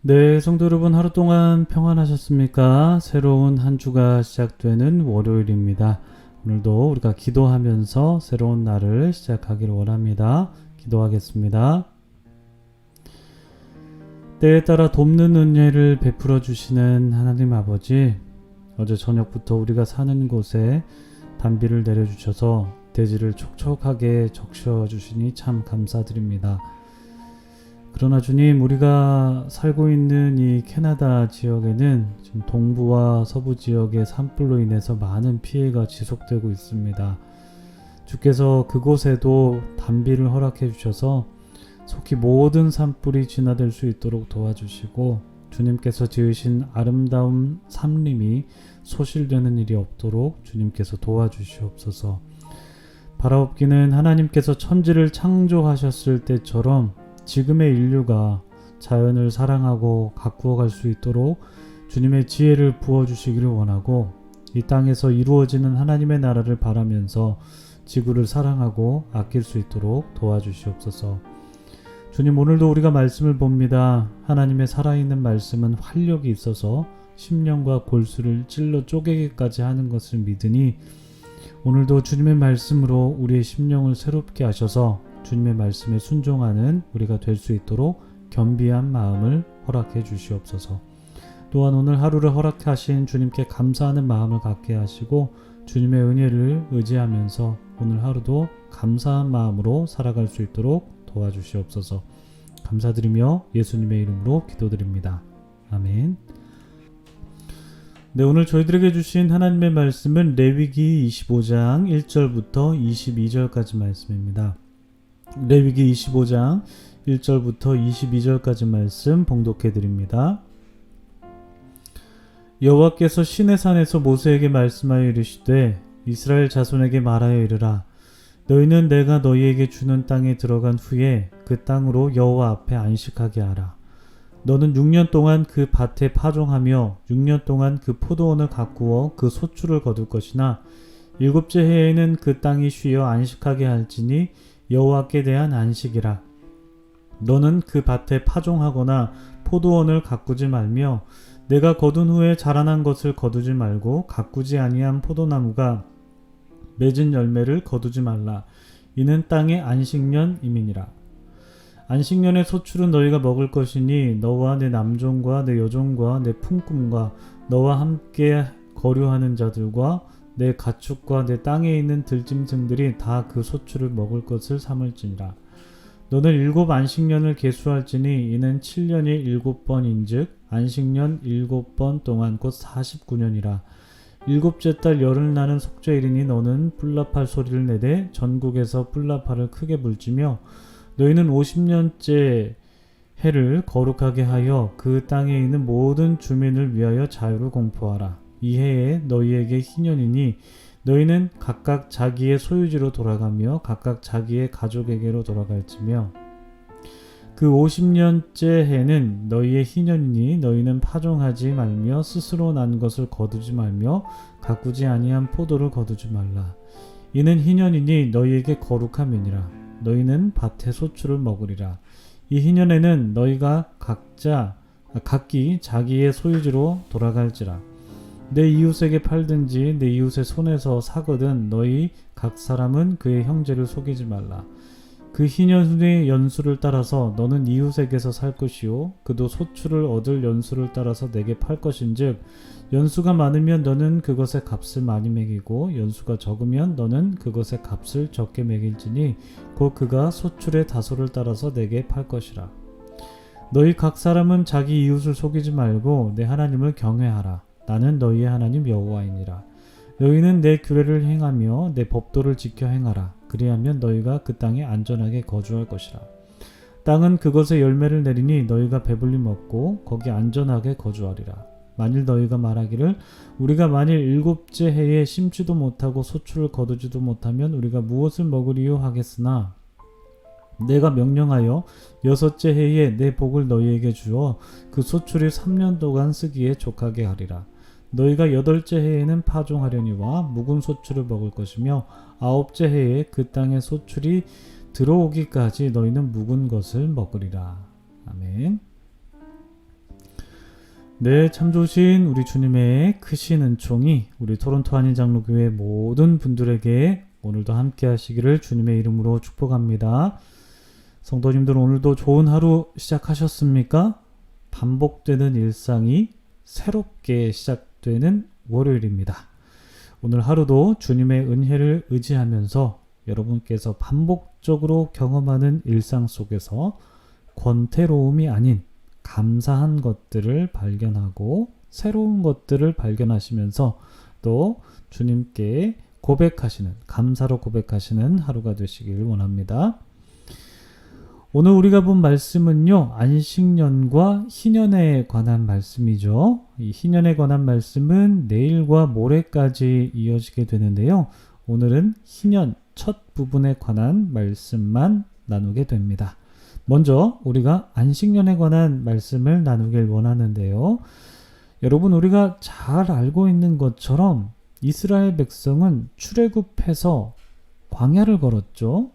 네, 성도 여러분 하루 동안 평안하셨습니까? 새로운 한 주가 시작되는 월요일입니다. 오늘도 우리가 기도하면서 새로운 날을 시작하기를 원합니다. 기도하겠습니다. 때에 따라 돕는 은혜를 베풀어 주시는 하나님 아버지, 어제 저녁부터 우리가 사는 곳에 단비를 내려주셔서 대지를 촉촉하게 적셔 주시니 참 감사드립니다. 그러나 주님, 우리가 살고 있는 이 캐나다 지역에는 지금 동부와 서부 지역의 산불로 인해서 많은 피해가 지속되고 있습니다. 주께서 그곳에도 단비를 허락해 주셔서 속히 모든 산불이 진화될 수 있도록 도와주시고, 주님께서 지으신 아름다운 산림이 소실되는 일이 없도록 주님께서 도와주시옵소서. 바라옵기는 하나님께서 천지를 창조하셨을 때처럼 지금의 인류가 자연을 사랑하고 가꾸어갈 수 있도록 주님의 지혜를 부어주시기를 원하고, 이 땅에서 이루어지는 하나님의 나라를 바라면서 지구를 사랑하고 아낄 수 있도록 도와주시옵소서. 주님, 오늘도 우리가 말씀을 봅니다. 하나님의 살아있는 말씀은 활력이 있어서 심령과 골수를 찔러 쪼개기까지 하는 것을 믿으니, 오늘도 주님의 말씀으로 우리의 심령을 새롭게 하셔서 주님의 말씀에 순종하는 우리가 될 수 있도록 겸비한 마음을 허락해 주시옵소서. 또한 오늘 하루를 허락하신 주님께 감사하는 마음을 갖게 하시고, 주님의 은혜를 의지하면서 오늘 하루도 감사한 마음으로 살아갈 수 있도록 도와주시옵소서. 감사드리며 예수님의 이름으로 기도드립니다. 아멘. 네, 오늘 저희들에게 주신 하나님의 말씀은 레위기 25장 1절부터 22절까지 말씀입니다. 레위기 25장 1절부터 22절까지 말씀 봉독해 드립니다. 여호와께서 시내산에서 모세에게 말씀하여 이르시되, 이스라엘 자손에게 말하여 이르라. 너희는 내가 너희에게 주는 땅에 들어간 후에 그 땅으로 여호와 앞에 안식하게 하라. 너는 6년 동안 그 밭에 파종하며 6년 동안 그 포도원을 가꾸어 그 소출을 거둘 것이나, 7째 해에는 그 땅이 쉬어 안식하게 할지니 여호와께 대한 안식이라. 너는 그 밭에 파종하거나 포도원을 가꾸지 말며, 내가 거둔 후에 자라난 것을 거두지 말고 가꾸지 아니한 포도나무가 맺은 열매를 거두지 말라. 이는 땅의 안식년임이니라. 안식년의 소출은 너희가 먹을 것이니, 너와 내 남종과 내 여종과 내 품꾼과 너와 함께 거류하는 자들과 내 가축과 내 땅에 있는 들짐승들이 다 그 소출을 먹을 것을 삼을지니라. 너는 7 안식년을 계수할지니, 이는 7년이 7번인즉 안식년 7번 동안 곧 49년이라. 7째 달 열흘 나는 속죄일이니, 너는 뿔나팔 소리를 내되 전국에서 뿔나팔을 크게 불지며, 너희는 50년째 해를 거룩하게 하여 그 땅에 있는 모든 주민을 위하여 자유를 공포하라. 이 해에 너희에게 희년이니, 너희는 각각 자기의 소유지로 돌아가며 각각 자기의 가족에게로 돌아갈지며, 그 50년째 해는 너희의 희년이니, 너희는 파종하지 말며 스스로 난 것을 거두지 말며 가꾸지 아니한 포도를 거두지 말라. 이는 희년이니 너희에게 거룩함이니라. 너희는 밭의 소출을 먹으리라. 이 희년에는 너희가 각기 자기의 소유지로 돌아갈지라. 내 이웃에게 팔든지 내 이웃의 손에서 사거든 너희 각 사람은 그의 형제를 속이지 말라. 그 희년의 연수를 따라서 너는 이웃에게서 살 것이요, 그도 소출을 얻을 연수를 따라서 내게 팔 것인즉, 연수가 많으면 너는 그것의 값을 많이 매기고, 연수가 적으면 너는 그것의 값을 적게 매길지니, 곧 그가 소출의 다소를 따라서 내게 팔 것이라. 너희 각 사람은 자기 이웃을 속이지 말고 내 하나님을 경외하라. 나는 너희의 하나님 여호와이니라. 너희는 내 규례를 행하며 내 법도를 지켜 행하라. 그리하면 너희가 그 땅에 안전하게 거주할 것이라. 땅은 그것의 열매를 내리니 너희가 배불리 먹고 거기 안전하게 거주하리라. 만일 너희가 말하기를, 우리가 만일 7째 해에 심지도 못하고 소출을 거두지도 못하면 우리가 무엇을 먹으리요 하겠으나, 내가 명령하여 6째 해에 내 복을 너희에게 주어 그 소출이 3년 동안 쓰기에 족하게 하리라. 너희가 8째 해에는 파종하려니와 묵은 소출을 먹을 것이며, 9째 해에 그 땅의 소출이 들어오기까지 너희는 묵은 것을 먹으리라. 아멘. 네, 참 좋으신 우리 주님의 크신 은총이 우리 토론토 한인장로교회 모든 분들에게 오늘도 함께 하시기를 주님의 이름으로 축복합니다. 성도님들 오늘도 좋은 하루 시작하셨습니까? 반복되는 일상이 새롭게 시작되는 월요일입니다. 오늘 하루도 주님의 은혜를 의지하면서 여러분께서 반복적으로 경험하는 일상 속에서 권태로움이 아닌 감사한 것들을 발견하고 새로운 것들을 발견하시면서 또 주님께 고백하시는, 감사로 고백하시는 하루가 되시길 원합니다. 오늘 우리가 본 말씀은요, 안식년과 희년에 관한 말씀이죠. 이 희년에 관한 말씀은 내일과 모레까지 이어지게 되는데요. 오늘은 희년 첫 부분에 관한 말씀만 나누게 됩니다. 먼저 우리가 안식년에 관한 말씀을 나누길 원하는데요. 여러분, 우리가 잘 알고 있는 것처럼 이스라엘 백성은 출애굽해서 광야를 걸었죠.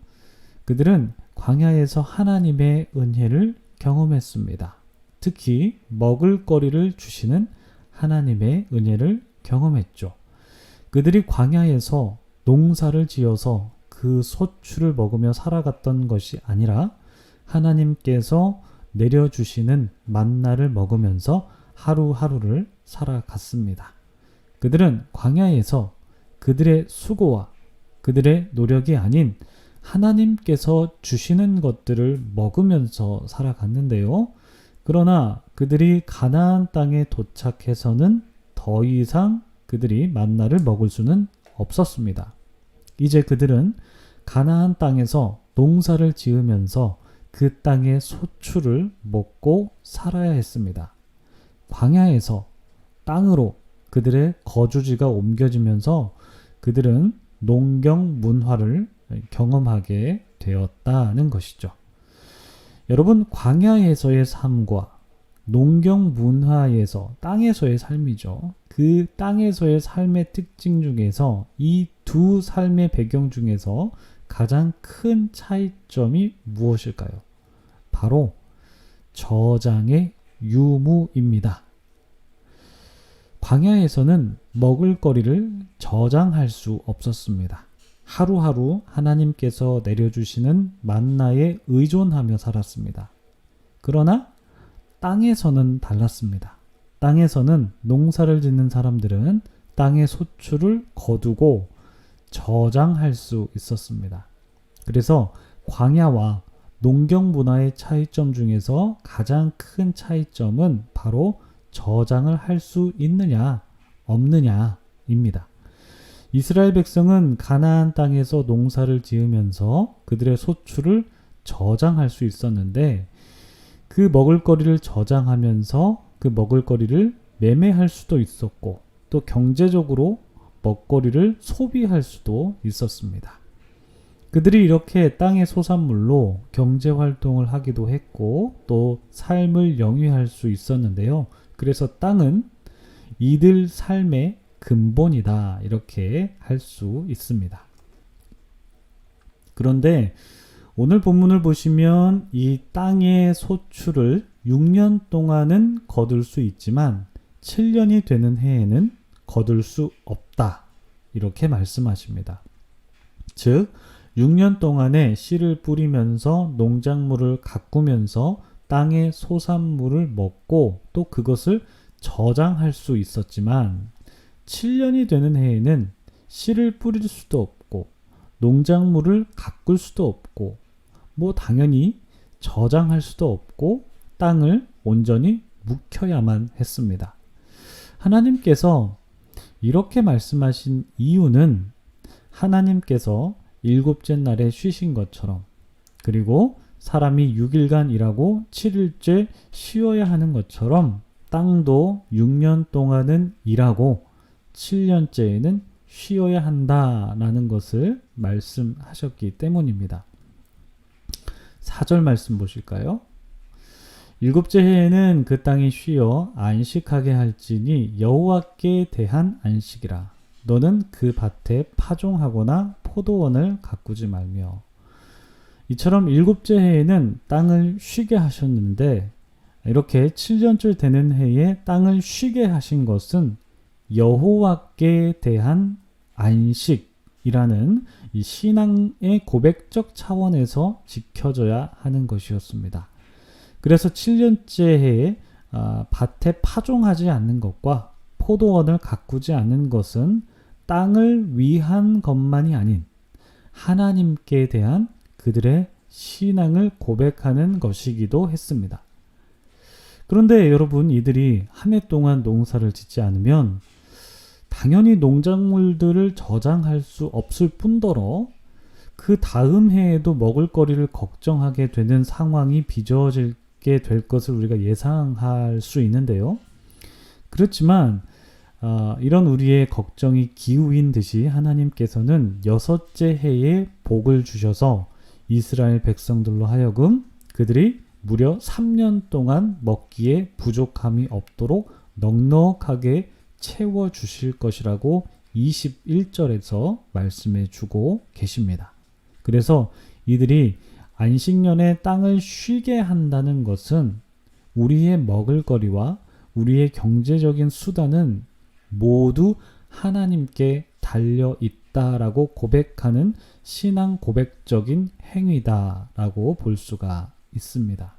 그들은 광야에서 하나님의 은혜를 경험했습니다. 특히 먹을거리를 주시는 하나님의 은혜를 경험했죠. 그들이 광야에서 농사를 지어서 그 소출을 먹으며 살아갔던 것이 아니라 하나님께서 내려주시는 만나를 먹으면서 하루하루를 살아갔습니다. 그들은 광야에서 그들의 수고와 그들의 노력이 아닌 하나님께서 주시는 것들을 먹으면서 살아갔는데요. 그러나 그들이 가나안 땅에 도착해서는 더 이상 그들이 만나를 먹을 수는 없었습니다. 이제 그들은 가나안 땅에서 농사를 지으면서 그 땅의 소출을 먹고 살아야 했습니다. 광야에서 땅으로 그들의 거주지가 옮겨지면서 그들은 농경 문화를 경험하게 되었다는 것이죠. 여러분, 광야에서의 삶과 농경 문화에서 땅에서의 삶이죠. 그 땅에서의 삶의 특징 중에서 이 두 삶의 배경 중에서 가장 큰 차이점이 무엇일까요? 바로 저장의 유무입니다. 광야에서는 먹을거리를 저장할 수 없었습니다. 하루하루 하나님께서 내려주시는 만나에 의존하며 살았습니다. 그러나 땅에서는 달랐습니다. 땅에서는 농사를 짓는 사람들은 땅의 소출을 거두고 저장할 수 있었습니다. 그래서 광야와 농경 문화의 차이점 중에서 가장 큰 차이점은 바로 저장을 할 수 있느냐 없느냐입니다. 이스라엘 백성은 가나안 땅에서 농사를 지으면서 그들의 소출을 저장할 수 있었는데 그 먹을거리를 저장하면서 그 먹을거리를 매매할 수도 있었고 또 경제적으로 먹거리를 소비할 수도 있었습니다. 그들이 이렇게 땅의 소산물로 경제활동을 하기도 했고 또 삶을 영위할 수 있었는데요. 그래서 땅은 이들 삶의 근본이다, 이렇게 할 수 있습니다. 그런데 오늘 본문을 보시면 이 땅의 소출을 6년 동안은 거둘 수 있지만 7년이 되는 해에는 거둘 수 없다, 이렇게 말씀하십니다. 즉 6년 동안에 씨를 뿌리면서 농작물을 가꾸면서 땅의 소산물을 먹고 또 그것을 저장할 수 있었지만 7년이 되는 해에는 씨를 뿌릴 수도 없고 농작물을 가꿀 수도 없고 당연히 저장할 수도 없고 땅을 온전히 묵혀야만 했습니다. 하나님께서 이렇게 말씀하신 이유는 하나님께서 일곱째 날에 쉬신 것처럼 그리고 사람이 6일간 일하고 7일째 쉬어야 하는 것처럼 땅도 6년 동안은 일하고 7년째에는 쉬어야 한다라는 것을 말씀하셨기 때문입니다. 4절 말씀 보실까요? 일곱째 해에는 그 땅이 쉬어 안식하게 할지니 여호와께 대한 안식이라. 너는 그 밭에 파종하거나 포도원을 가꾸지 말며. 이처럼 일곱째 해에는 땅을 쉬게 하셨는데 이렇게 7년째 되는 해에 땅을 쉬게 하신 것은 여호와께 대한 안식이라는 이 신앙의 고백적 차원에서 지켜져야 하는 것이었습니다. 그래서 7년째 해에 밭에 파종하지 않는 것과 포도원을 가꾸지 않는 것은 땅을 위한 것만이 아닌 하나님께 대한 그들의 신앙을 고백하는 것이기도 했습니다. 그런데 여러분, 이들이 한 해 동안 농사를 짓지 않으면 당연히 농작물들을 저장할 수 없을 뿐더러 그 다음 해에도 먹을거리를 걱정하게 되는 상황이 빚어지게 될 것을 우리가 예상할 수 있는데요. 그렇지만 이런 우리의 걱정이 기우인 듯이 하나님께서는 6째 해에 복을 주셔서 이스라엘 백성들로 하여금 그들이 무려 3년 동안 먹기에 부족함이 없도록 넉넉하게 채워주실 것이라고 21절에서 말씀해 주고 계십니다. 그래서 이들이 안식년에 땅을 쉬게 한다는 것은 우리의 먹을거리와 우리의 경제적인 수단은 모두 하나님께 달려 있다라고 고백하는 신앙 고백적인 행위다라고 볼 수가 있습니다.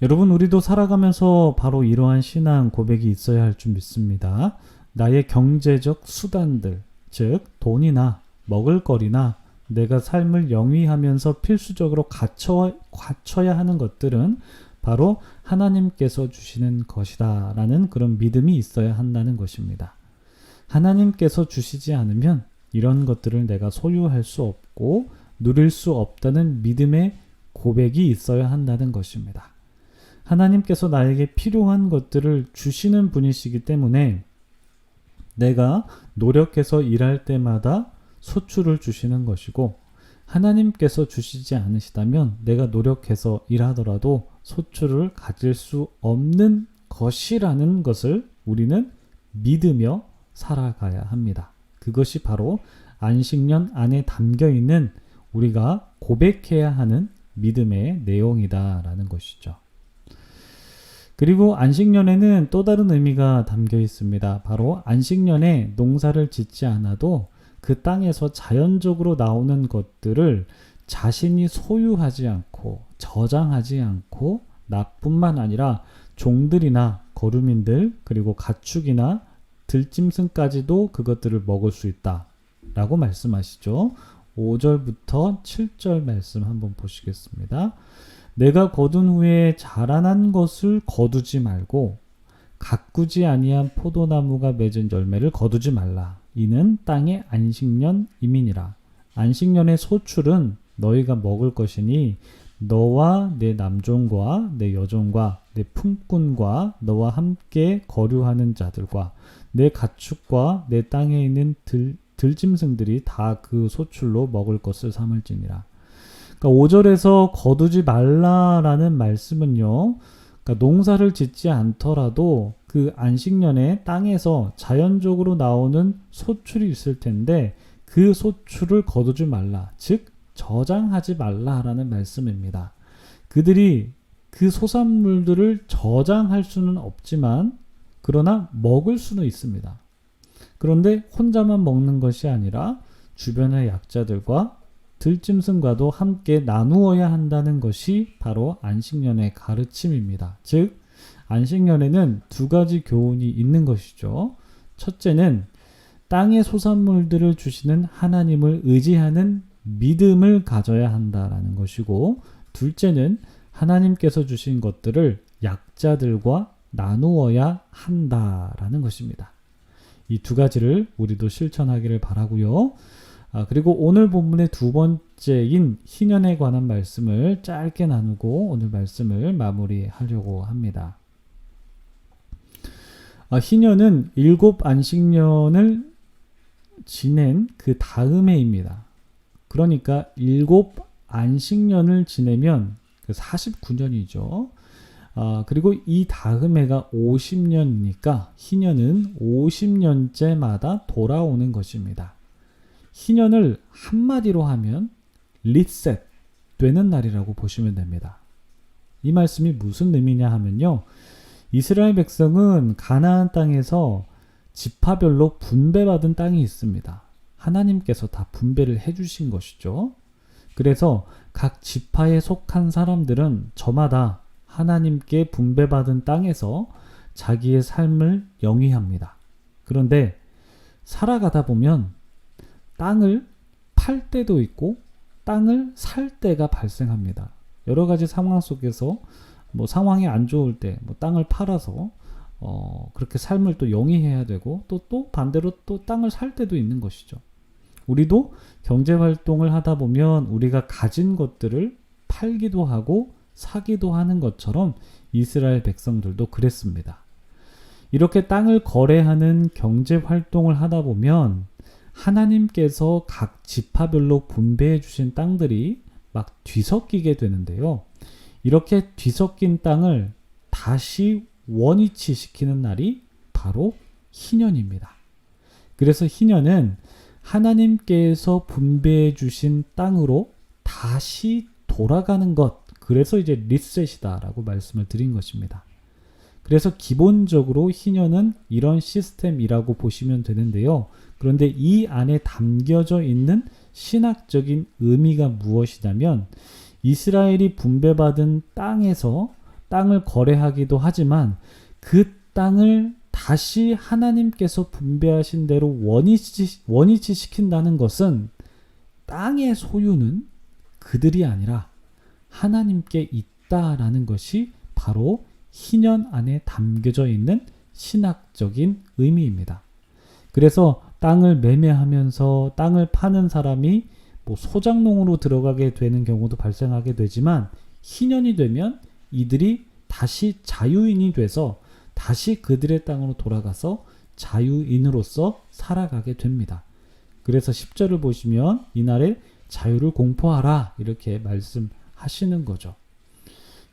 여러분, 우리도 살아가면서 바로 이러한 신앙 고백이 있어야 할 줄 믿습니다. 나의 경제적 수단들, 즉 돈이나 먹을거리나 내가 삶을 영위하면서 필수적으로 갖춰야 하는 것들은 바로 하나님께서 주시는 것이다 라는 그런 믿음이 있어야 한다는 것입니다. 하나님께서 주시지 않으면 이런 것들을 내가 소유할 수 없고 누릴 수 없다는 믿음의 고백이 있어야 한다는 것입니다. 하나님께서 나에게 필요한 것들을 주시는 분이시기 때문에 내가 노력해서 일할 때마다 소출을 주시는 것이고, 하나님께서 주시지 않으시다면 내가 노력해서 일하더라도 소출을 가질 수 없는 것이라는 것을 우리는 믿으며 살아가야 합니다. 그것이 바로 안식년 안에 담겨 있는 우리가 고백해야 하는 믿음의 내용이다라는 것이죠. 그리고 안식년에는 또 다른 의미가 담겨 있습니다. 바로 안식년에 농사를 짓지 않아도 그 땅에서 자연적으로 나오는 것들을 자신이 소유하지 않고 저장하지 않고 나뿐만 아니라 종들이나 거류민들 그리고 가축이나 들짐승까지도 그것들을 먹을 수 있다라고 말씀하시죠. 5절부터 7절 말씀 한번 보시겠습니다. 내가 거둔 후에 자라난 것을 거두지 말고 가꾸지 아니한 포도나무가 맺은 열매를 거두지 말라. 이는 땅의 안식년임이니라. 안식년의 소출은 너희가 먹을 것이니 너와 내 남종과 내 여종과 내 품꾼과 너와 함께 거류하는 자들과 내 가축과 내 땅에 있는 들짐승들이 다 그 소출로 먹을 것을 삼을지니라. 그러니까 5절에서 거두지 말라라는 말씀은요, 그러니까 농사를 짓지 않더라도 그 안식년에 땅에서 자연적으로 나오는 소출이 있을 텐데 그 소출을 거두지 말라, 즉 저장하지 말라라는 말씀입니다. 그들이 그 소산물들을 저장할 수는 없지만 그러나 먹을 수는 있습니다. 그런데 혼자만 먹는 것이 아니라 주변의 약자들과 들짐승과도 함께 나누어야 한다는 것이 바로 안식년의 가르침입니다. 즉 안식년에는 두 가지 교훈이 있는 것이죠. 첫째는 땅의 소산물들을 주시는 하나님을 의지하는 믿음을 가져야 한다라는 것이고, 둘째는 하나님께서 주신 것들을 약자들과 나누어야 한다라는 것입니다. 이 두 가지를 우리도 실천하기를 바라고요. 그리고 오늘 본문의 두 번째인 희년에 관한 말씀을 짧게 나누고 오늘 말씀을 마무리하려고 합니다. 희년은 7 안식년을 지낸 그 다음 해입니다. 그러니까 7 안식년을 지내면 49년이죠. 그리고 이 다음 해가 50년이니까 희년은 50년째마다 돌아오는 것입니다. 희년을 한마디로 하면 리셋 되는 날이라고 보시면 됩니다. 이 말씀이 무슨 의미냐 하면요. 이스라엘 백성은 가나안 땅에서 지파별로 분배받은 땅이 있습니다. 하나님께서 다 분배를 해주신 것이죠. 그래서 각 지파에 속한 사람들은 저마다 하나님께 분배받은 땅에서 자기의 삶을 영위합니다. 그런데 살아가다 보면 땅을 팔 때도 있고 땅을 살 때가 발생합니다. 여러 가지 상황 속에서 상황이 안 좋을 때 땅을 팔아서 그렇게 삶을 또 영위해야 되고 또 반대로 또 땅을 살 때도 있는 것이죠. 우리도 경제 활동을 하다 보면 우리가 가진 것들을 팔기도 하고 사기도 하는 것처럼 이스라엘 백성들도 그랬습니다. 이렇게 땅을 거래하는 경제 활동을 하다 보면 하나님께서 각 지파별로 분배해 주신 땅들이 막 뒤섞이게 되는데요. 이렇게 뒤섞인 땅을 다시 원위치 시키는 날이 바로 희년입니다. 그래서 희년은 하나님께서 분배해 주신 땅으로 다시 돌아가는 것, 그래서 이제 리셋이다라고 말씀을 드린 것입니다. 그래서 기본적으로 희년은 이런 시스템이라고 보시면 되는데요. 그런데 이 안에 담겨져 있는 신학적인 의미가 무엇이냐면 이스라엘이 분배받은 땅에서 땅을 거래하기도 하지만 그 땅을 다시 하나님께서 분배하신 대로 원위치 시킨다는 것은 땅의 소유는 그들이 아니라 하나님께 있다라는 것이 바로 희년 안에 담겨져 있는 신학적인 의미입니다. 그래서 땅을 매매하면서 땅을 파는 사람이 소장농으로 들어가게 되는 경우도 발생하게 되지만 희년이 되면 이들이 다시 자유인이 돼서 다시 그들의 땅으로 돌아가서 자유인으로서 살아가게 됩니다. 그래서 10절을 보시면 이날에 자유를 공포하라 이렇게 말씀하시는 거죠.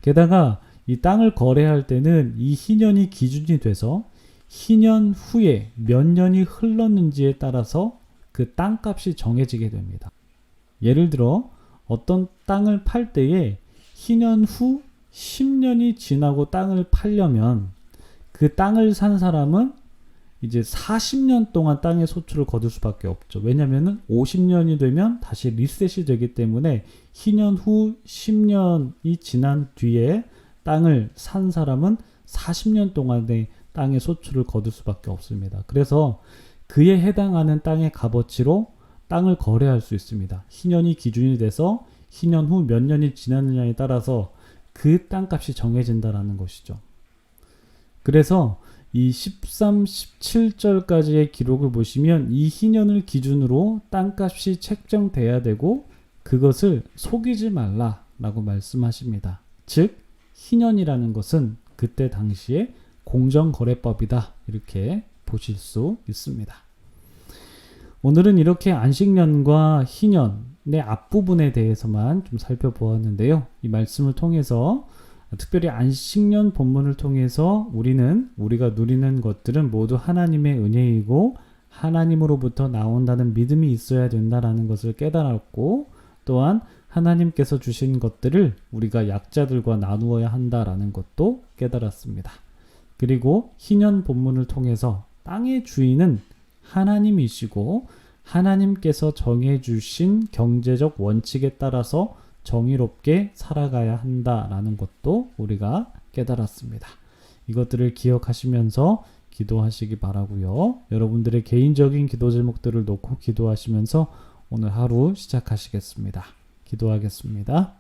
게다가 이 땅을 거래할 때는 이 희년이 기준이 돼서 희년 후에 몇 년이 흘렀는지에 따라서 그 땅값이 정해지게 됩니다. 예를 들어 어떤 땅을 팔 때에 희년 후 10년이 지나고 땅을 팔려면 그 땅을 산 사람은 이제 40년 동안 땅의 소출을 거둘 수밖에 없죠. 왜냐하면 50년이 되면 다시 리셋이 되기 때문에 희년 후 10년이 지난 뒤에 땅을 산 사람은 40년 동안의 땅의 소출을 거둘 수밖에 없습니다. 그래서 그에 해당하는 땅의 값어치로 땅을 거래할 수 있습니다. 희년이 기준이 돼서 희년 후 몇 년이 지났느냐에 따라서 그 땅값이 정해진다라는 것이죠. 그래서 이 13, 17절까지의 기록을 보시면 이 희년을 기준으로 땅값이 책정돼야 되고 그것을 속이지 말라라고 말씀하십니다. 즉 희년이라는 것은 그때 당시에 공정거래법이다 이렇게 보실 수 있습니다. 오늘은 이렇게 안식년과 희년의 앞부분에 대해서만 좀 살펴보았는데요. 이 말씀을 통해서 특별히 안식년 본문을 통해서 우리가 누리는 것들은 모두 하나님의 은혜이고 하나님으로부터 나온다는 믿음이 있어야 된다라는 것을 깨달았고 또한 하나님께서 주신 것들을 우리가 약자들과 나누어야 한다라는 것도 깨달았습니다. 그리고 희년 본문을 통해서 땅의 주인은 하나님이시고 하나님께서 정해주신 경제적 원칙에 따라서 정의롭게 살아가야 한다라는 것도 우리가 깨달았습니다. 이것들을 기억하시면서 기도하시기 바라고요. 여러분들의 개인적인 기도 제목들을 놓고 기도하시면서 오늘 하루 시작하시겠습니다. 기도하겠습니다.